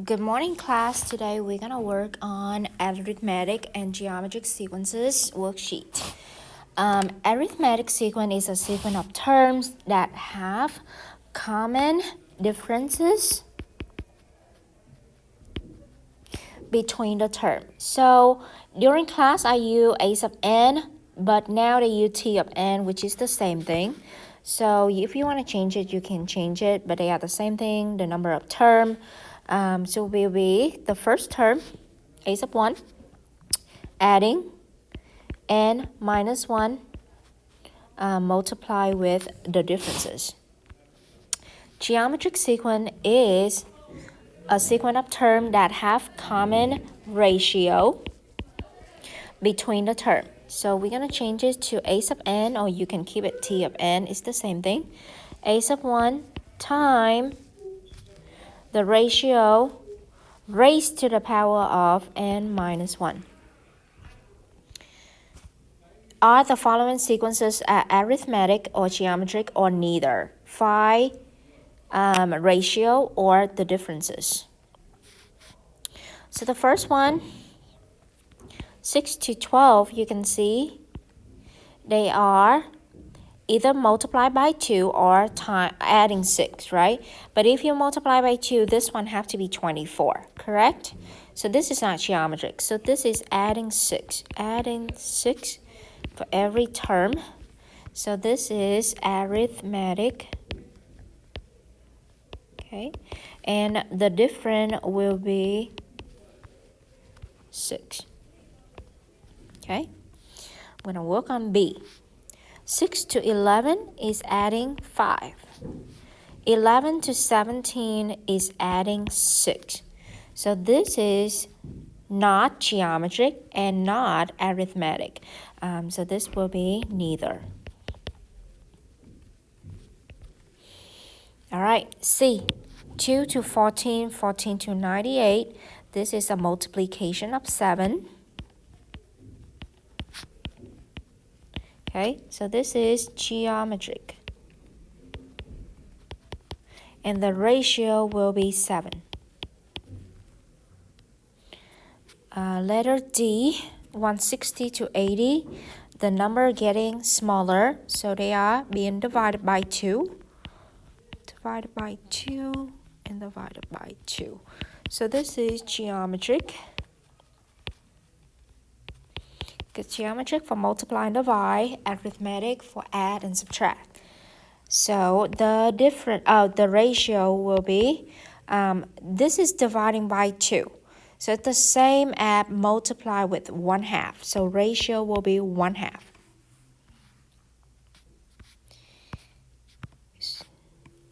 Good morning, class. Today we're gonna work on arithmetic and geometric sequences worksheet. Arithmetic sequence is a sequence of terms that have common differences between the terms. So during class I use a sub n, but now they use t of n, which is the same thing. So if you want to change it, you can change it, but they are the same thing, the number of term. So will be the first term, a sub 1, adding n minus 1, multiply with the differences. Geometric sequence is a sequence of terms that have common ratio between the term. So we're going to change it to a sub n, or you can keep it t of n. It's the same thing. A sub 1 times the ratio raised to the power of n minus 1. Are the following sequences arithmetic or geometric or neither? Phi, ratio, or the differences? So the first one, 6 to 12, you can see they are either multiplied by 2 or adding 6, right? But if you multiply by 2, this one have to be 24, correct? So this is not geometric. So this is adding 6. Adding 6 for every term. So this is arithmetic. Okay. And the difference will be 6. Okay. I'm going to work on B. 6 to 11 is adding 5. 11 to 17 is adding 6. So this is not geometric and not arithmetic. So this will be neither. All right, C. 2 to 14, 14 to 98. This is a multiplication of 7. Okay, so this is geometric. And the ratio will be 7. Letter D, 160 to 80. The number getting smaller, so they are being divided by 2. Divided by 2 and divided by 2. So this is geometric. Because geometric for multiply and divide, arithmetic for add and subtract. So the ratio will be, this is dividing by 2. So it's the same as multiply with 1/2. So ratio will be 1/2.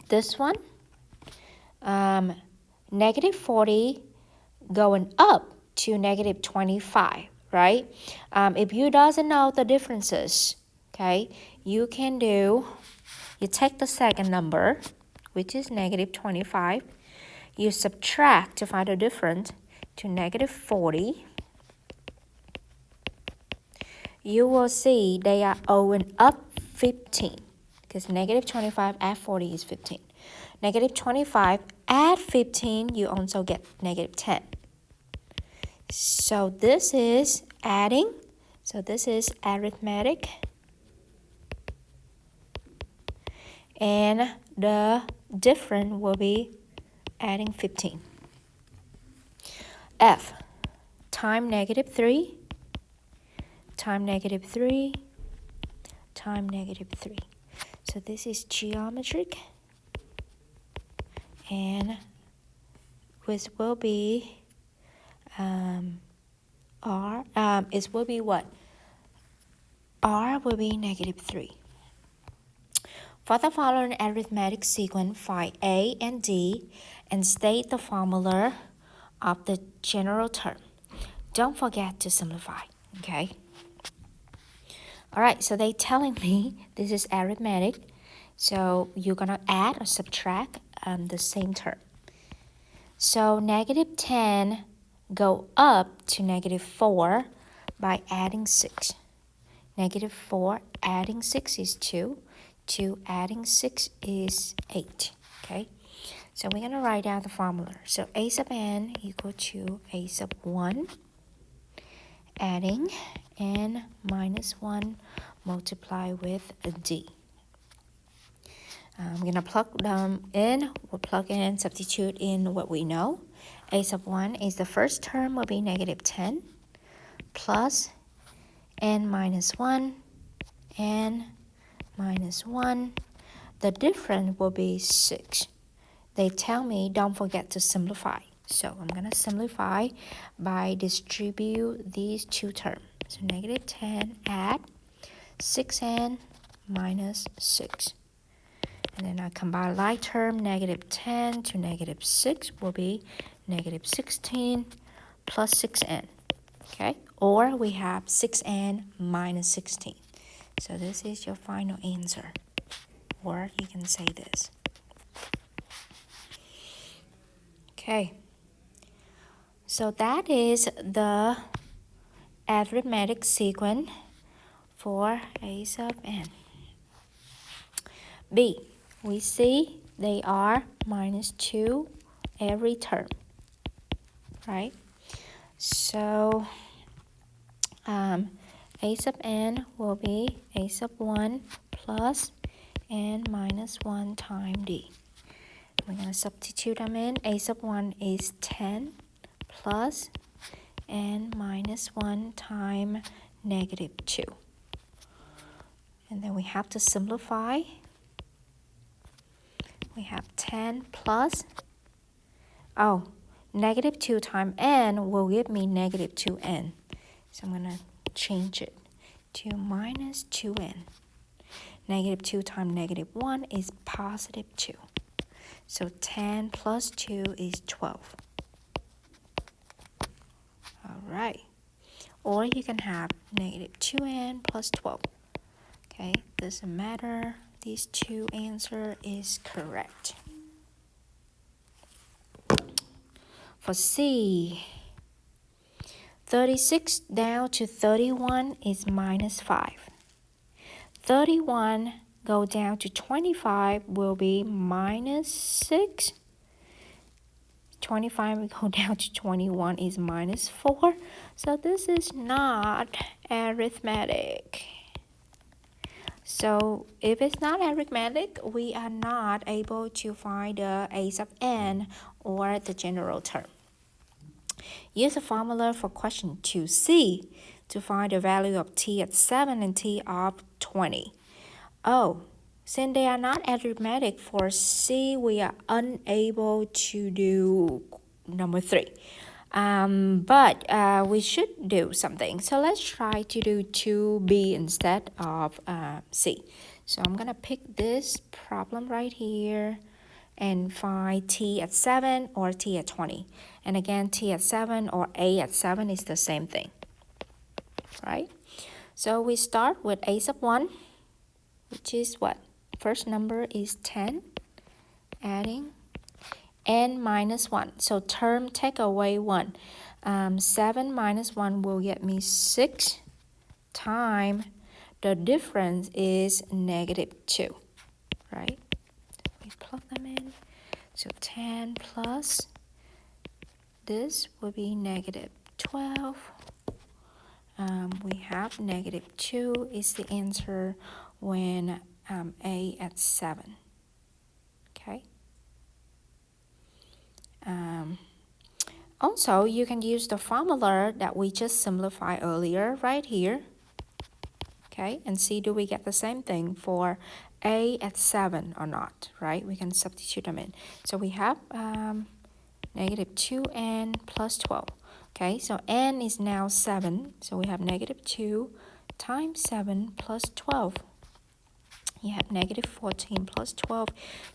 This one, negative 40 going up to negative 25, right? If you doesn't know the differences, okay, you can do, you take the second number, which is negative 25, you subtract to find the difference to negative 40. You will see they are going up 15, because negative 25 add 40 is 15. Negative 25 add 15, you also get negative 10. So this is adding. So this is arithmetic. And the difference will be adding 15. F, time negative 3, time negative 3, time negative 3. So this is geometric. And which will be R, it will be what? R will be negative 3. For the following arithmetic sequence, find A and D and state the formula of the general term. Don't forget to simplify, okay? All right, so they're telling me this is arithmetic. So you're going to add or subtract the same term. So negative 10 go up to negative 4 by adding 6. Negative 4 adding 6 is 2. 2 adding 6 is 8. Okay, So we're going to write out the formula. So a sub n equal to a sub 1 adding n minus 1 multiply with a d. I'm going to plug them in. We'll plug in, substitute in what we know. A sub 1 is the first term will be negative 10 plus n minus 1, n minus 1. The difference will be 6. They tell me don't forget to simplify. So I'm going to simplify by distribute these two terms. So negative 10 add 6n minus 6. And then I combine like term, negative 10 to negative 6 will be negative 16 plus 6n. Okay? Or we have 6n minus 16. So this is your final answer. Or you can say this. Okay. So that is the arithmetic sequence for a sub n. B, we see they are minus 2 every term, right? So a sub n will be a sub 1 plus n minus 1 times d. We're going to substitute them in. A sub 1 is 10 plus n minus 1 times negative 2. And then we have to simplify. We have 10 plus, negative 2 times n will give me negative 2n. So I'm going to change it to minus 2n. Negative 2 times negative 1 is positive 2. So 10 plus 2 is 12. All right. Or you can have negative 2n plus 12. Okay, doesn't matter. These two answer is correct. For C, 36 down to 31 is minus 5. 31 go down to 25 will be minus 6. 25 will go down to 21 is minus 4. So this is not arithmetic. So if it's not arithmetic, we are not able to find the a sub n or the general term. Use the formula for question 2c to find the value of t at 7 and t of 20. Since they are not arithmetic for C, we are unable to do number 3. But we should do something. So let's try to do 2B instead of C. So I'm going to pick this problem right here and find t at 7 or t at 20. And again, t at 7 or a at 7 is the same thing, right? So we start with a sub 1, which is what? First number is 10, adding n minus 1. So term take away 1. 7 minus 1 will get me 6 times the difference is negative 2, right? We plug them in. So 10 plus this will be negative 12. We have negative 2 is the answer when a at 7. Okay. Also, you can use the formula that we just simplified earlier right here. Okay, and see do we get the same thing for a at 7 or not, right? We can substitute them in. So we have negative 2n plus 12. Okay, so n is now 7. So we have negative 2 times 7 plus 12. You have negative 14 plus 12.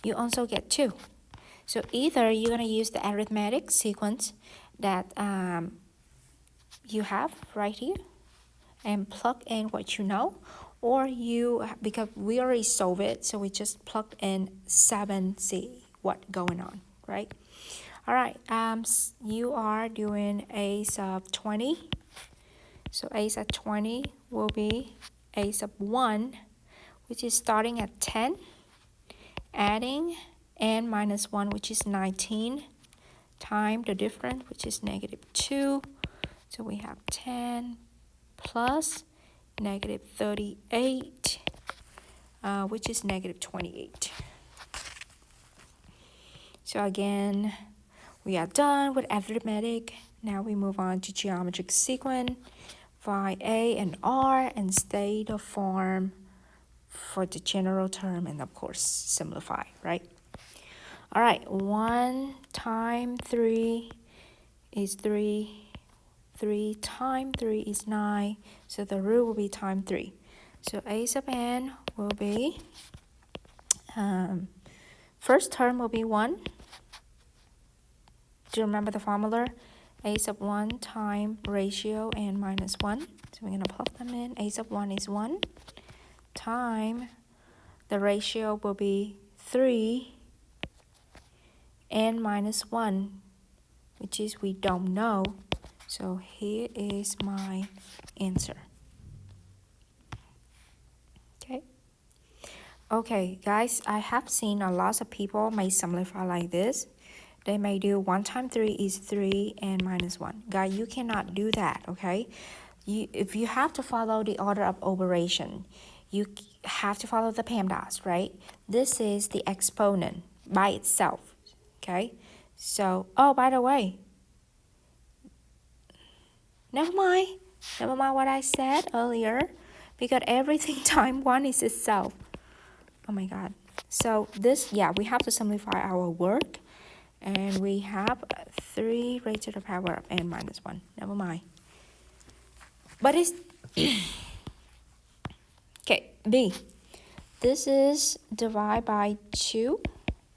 You also get 2. So either you're going to use the arithmetic sequence that you have right here and plug in what you know, or because we already solved it, so we just plugged in 7, see what going on, right? All right, you are doing a sub 20. So a sub 20 will be a sub 1, which is starting at 10, adding and minus 1, which is 19, time the difference, which is negative 2. So we have 10 plus negative 38, which is negative 28. So again, we are done with arithmetic. Now we move on to geometric sequence. Find A and R and state the form for the general term, and of course simplify, right? All right, 1 times 3 is 3. 3 times 3 is 9. So the root will be times 3. So A sub n will be, first term will be 1. Do you remember the formula? A sub 1 times ratio n minus 1. So we're going to plug them in. A sub 1 is 1 time the ratio will be 3 n minus 1, which is we don't know. So here is my answer. Okay, guys, I have seen a lot of people may simplify like this. They may do 1 times 3 is 3 and minus 1. Guys, you cannot do that, okay? If you have to follow the order of operation, you have to follow the PEMDAS, right? This is the exponent by itself, okay? So, oh, by the way, never mind what I said earlier, because everything times 1 is itself. Oh my God. So this, yeah, we have to simplify our work. And we have 3 raised to the power of n minus 1. Never mind. But it's... okay, B. This is divide by 2.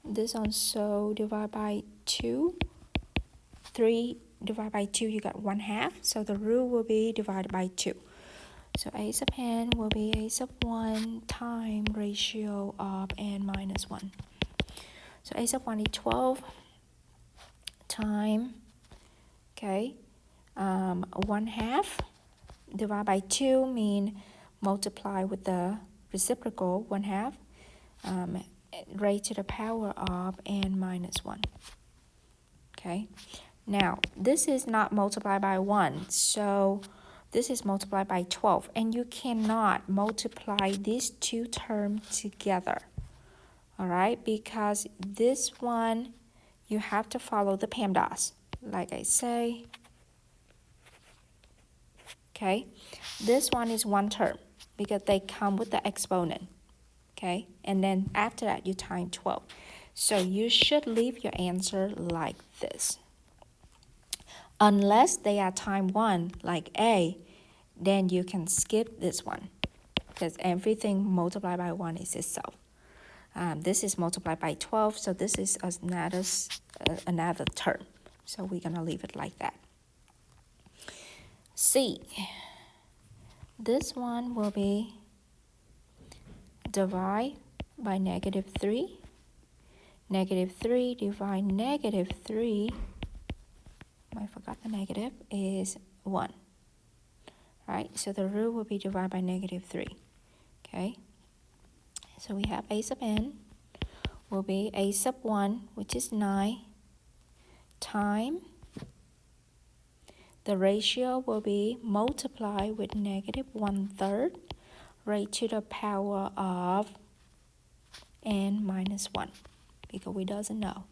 This also divide by 2. 3 divided by 2, you got 1/2. So the root will be divided by 2. So A sub n will be A sub 1 times ratio of n minus 1. So A sub 1 is 12 times, okay, 1/2 divided by 2 mean multiply with the reciprocal 1/2, raised to the power of n minus 1. Okay, now this is not multiplied by 1, so this is multiplied by 12, and you cannot multiply these two terms together, all right, because this one you have to follow the PEMDAS, like I say. Okay, this one is one term because they come with the exponent. Okay, and then after that you times 12. So you should leave your answer like this. Unless they are times 1, like A, then you can skip this one because everything multiplied by 1 is itself. This is multiplied by 12, so this is another term. So we're going to leave it like that. C. This one will be divide by negative 3. Negative 3 divide negative 3. I forgot the negative is 1. Right? So the root will be divided by negative 3. Okay? So we have A sub n will be A sub 1, which is 9, time the ratio will be multiply with negative 1/3 raised to the power of n minus 1, because we doesn't know.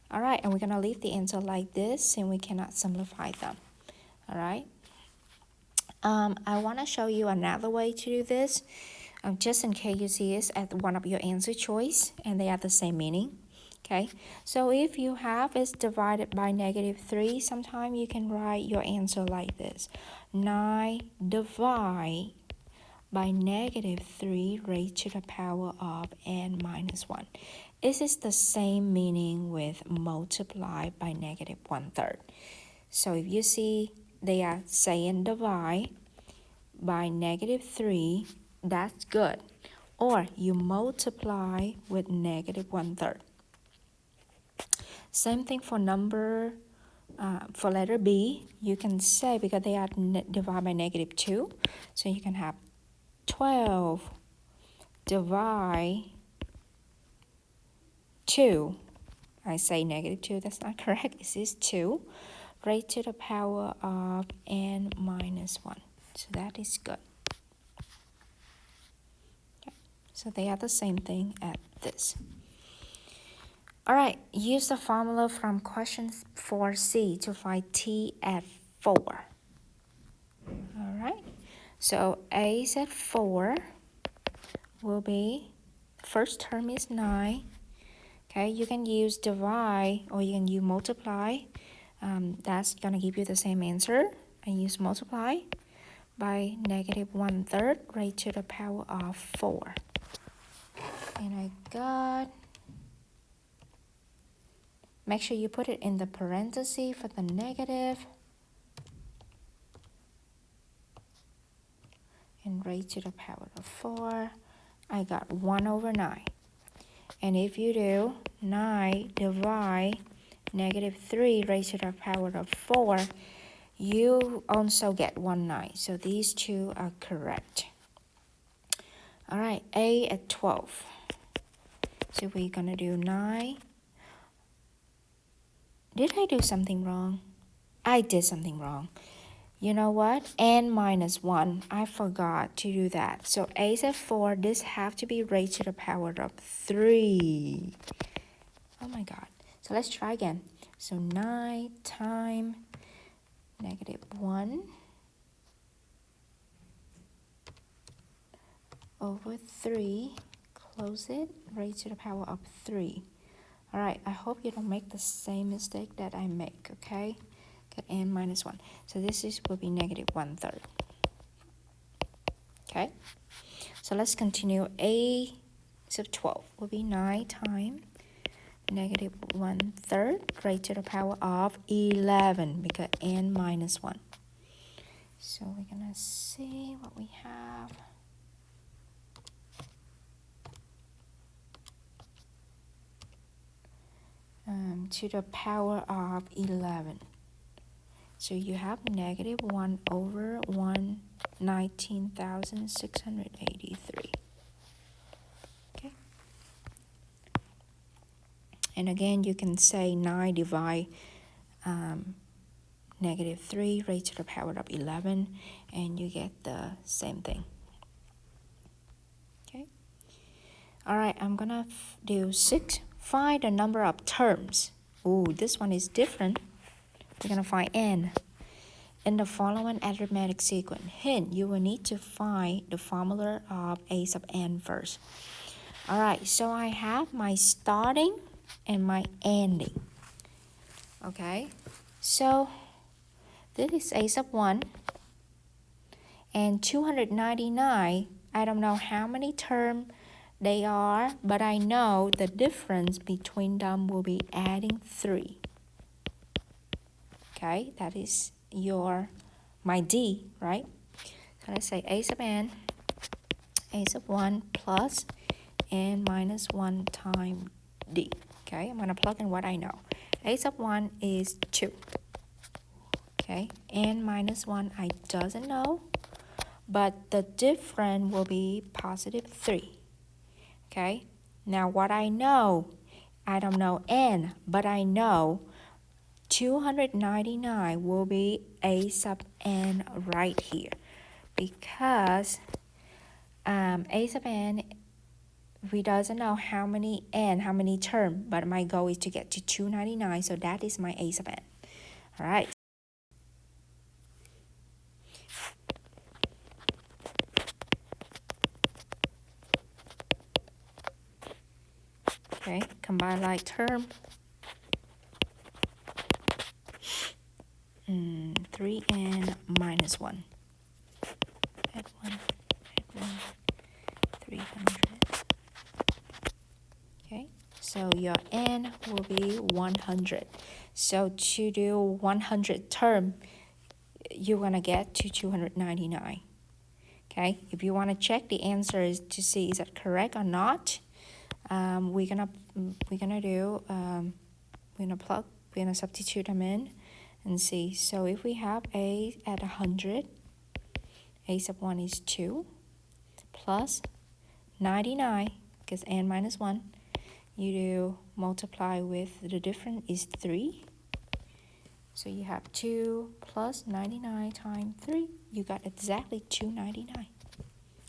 All right, and we're going to leave the answer like this, and we cannot simplify them. All right. I want to show you another way to do this. Just in case you see it at one of your answer choice and they have the same meaning. Okay, so if you have is divided by negative 3, sometimes you can write your answer like this. 9 divided by negative 3 raised to the power of n minus 1. This is the same meaning with multiply by negative 1/3. So if you see they are saying divide by negative 3, that's good. Or you multiply with negative 1/3. Same thing for number, for letter B, you can say, because they are divided by negative 2, so you can have 12 divide 2. I say negative 2, that's not correct. It is 2 raised to the power of n minus 1. So that is good. Okay. So they are the same thing as this. All right, use the formula from question 4C to find t at 4. All right, so a is at 4 will be, first term is 9. Okay, you can use divide or you can use multiply. That's going to give you the same answer. I use multiply by negative 1/3 raised to the power of 4. And I got, make sure you put it in the parenthesis for the negative. And raised to the power of 4. I got 1/9. And if you do 9 divide negative 3 raised to the power of 4, you also get 1/9. So these two are correct. All right, a at 12. So we're going to do 9. Did I do something wrong? I did something wrong. You know what? n minus 1. I forgot to do that. So a is at 4. This have to be raised to the power of 3. Oh my God. So let's try again. So 9 times negative 1 over 3. Close it. Raised to the power of 3. All right. I hope you don't make the same mistake that I make, okay? Got n minus 1. So this will be negative 1/3. Okay? So let's continue. A sub 12 will be 9 times negative 1/3 raised to the power of 11 because n minus 1. So we're going to see what we have. To the power of 11. So you have negative 1 over 1, 19,683. Okay. And again, you can say 9 divide negative 3 raised to the power of 11, and you get the same thing. Okay. All right, I'm going to do 6. Find the number of terms. Ooh, this one is different. We're going to find n. In the following arithmetic sequence, hint, you will need to find the formula of a sub n first. All right, so I have my starting and my ending. Okay, so this is a sub 1 and 299. I don't know how many terms they are, but I know the difference between them will be adding 3. Okay, that is my D, right? So let's say a sub n, a sub 1 plus n minus 1 times D. Okay, I'm going to plug in what I know. A sub 1 is 2. Okay, n minus 1 I doesn't know, but the difference will be positive 3. Okay, now what I know, I don't know n, but I know 299 will be a sub n right here, because a sub n, we doesn't know how many term, but my goal is to get to 299, so that is my a sub n. All right. Okay, combine like term. 3n minus 1. Add 1, 300. Okay, so your n will be 100. So to do 100 term, you're going to get to 299. Okay, if you want to check the answer is to see is that correct or not, we're gonna substitute them in and see. So if we have a at 100, a sub 1 is 2 plus 99 because n minus 1 you do multiply with the difference is 3. So you have 2 plus 99 times 3. You got exactly 299.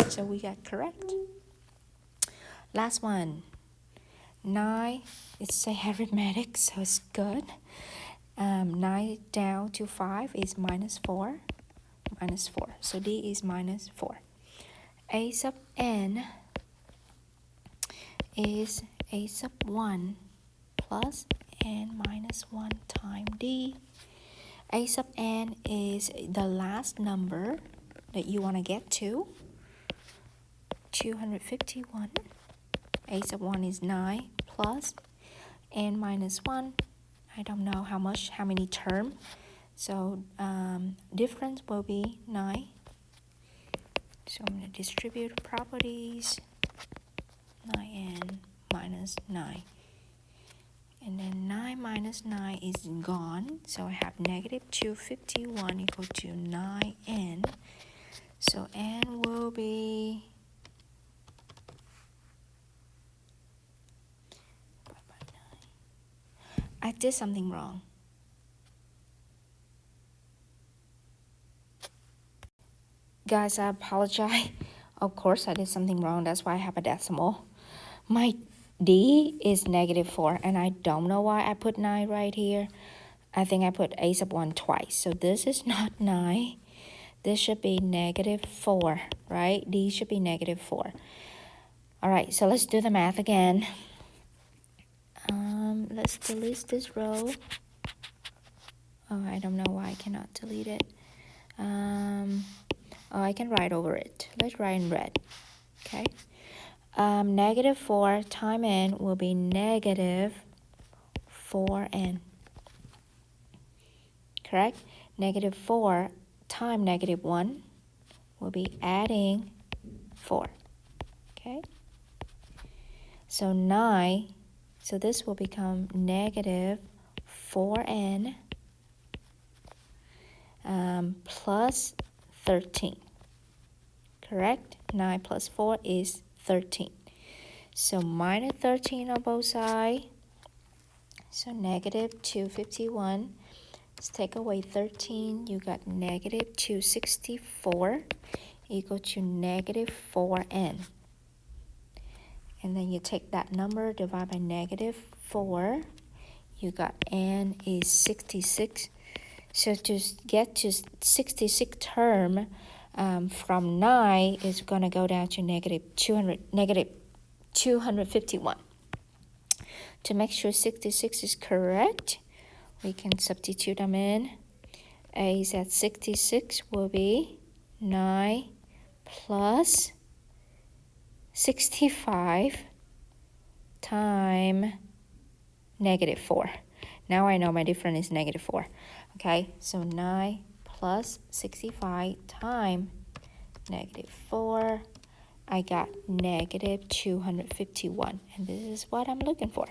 So we got correct. Last one. 9, it's a arithmetic, so it's good. 9 down to 5 is minus 4. Minus 4. So D is minus 4. A sub n is a sub 1 plus n minus 1 times D. A sub n is the last number that you want to get to. 251. A sub 1 is 9 plus n minus 1. I don't know how many terms. So difference will be 9. So I'm going to distribute properties. 9n minus 9. And then 9 minus 9 is gone. So I have negative 251 equal to 9n. So n will be I did something wrong. Guys, I apologize. Of course, I did something wrong. That's why I have a decimal. My D is negative 4, and I don't know why I put 9 right here. I think I put a sub 1 twice. So this is not 9. This should be negative 4, right? D should be negative 4. All right, so let's do the math again. Let's delete this row. Oh, I don't know why I cannot delete it. Oh, I can write over it. Let's write in red. Okay. Negative 4 times n will be negative 4n. Correct? Negative 4 times negative 1 will be adding 4. Okay? So 9, so this will become negative 4n plus 13. Correct? 9 plus 4 is 13. So minus 13 on both sides. So negative 251. Let's take away 13. You got negative 264 equal to negative 4n. And then you take that number, divide by negative 4. You got n is 66. So to get to 66 term, from 9 is going to go down to negative 251. To make sure 66 is correct, we can substitute them in. A is at 66 will be 9 plus 65 times negative 4. Now I know my difference is negative 4. Okay, so 9 plus 65 times negative 4. I got negative 251, and this is what I'm looking for.